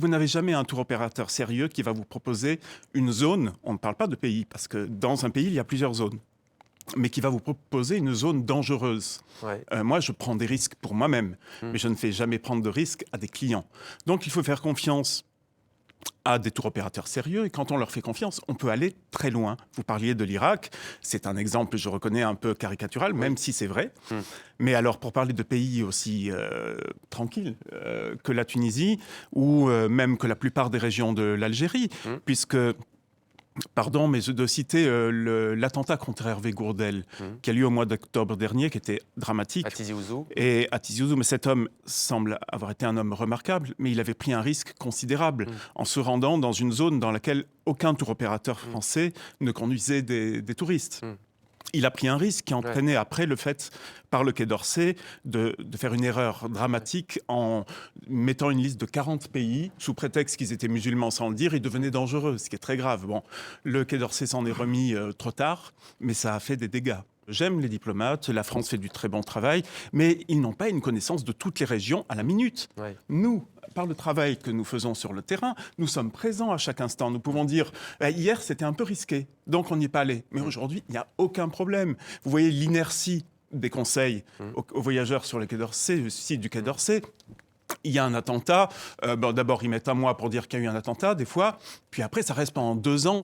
Vous n'avez jamais un tour opérateur sérieux qui va vous proposer une zone, on ne parle pas de pays, parce que dans un pays, il y a plusieurs zones, mais qui va vous proposer une zone dangereuse. Ouais. Moi, je prends des risques pour moi-même, Mmh. mais je ne fais jamais prendre de risques à des clients. Donc, il faut faire confiance à des tours opérateurs sérieux, et quand on leur fait confiance, on peut aller très loin. Vous parliez de l'Irak, c'est un exemple, je reconnais, un peu caricatural, même si c'est vrai. Mmh. Mais alors, pour parler de pays aussi tranquilles que la Tunisie, ou même que la plupart des régions de l'Algérie, Mmh. puisque... Pardon, mais de citer l'attentat contre Hervé Gourdel, Mmh. qui a lieu au mois d'octobre dernier, qui était dramatique. À Tizi Ouzou. Et à Tizi Ouzou, mais cet homme semble avoir été un homme remarquable, mais il avait pris un risque considérable en se rendant dans une zone dans laquelle aucun tour opérateur français ne conduisait des touristes. Mm. Il a pris un risque qui entraînait après le fait, par le Quai d'Orsay, de faire une erreur dramatique en mettant une liste de 40 pays, sous prétexte qu'ils étaient musulmans sans le dire, ils devenaient dangereux, ce qui est très grave. Bon, le Quai d'Orsay s'en est remis trop tard, mais ça a fait des dégâts. J'aime les diplomates, la France fait du très bon travail, mais ils n'ont pas une connaissance de toutes les régions à la minute. Ouais. Nous, par le travail que nous faisons sur le terrain, nous sommes présents à chaque instant. Nous pouvons dire, hier c'était un peu risqué, donc on n'y est pas allé. Mais aujourd'hui, il n'y a aucun problème. Vous voyez l'inertie des conseils aux voyageurs sur le Quai d'Orsay, le site du Quai d'Orsay. Il y a un attentat, d'abord ils mettent un mois pour dire qu'il y a eu un attentat des fois, puis après ça reste pendant 2 ans.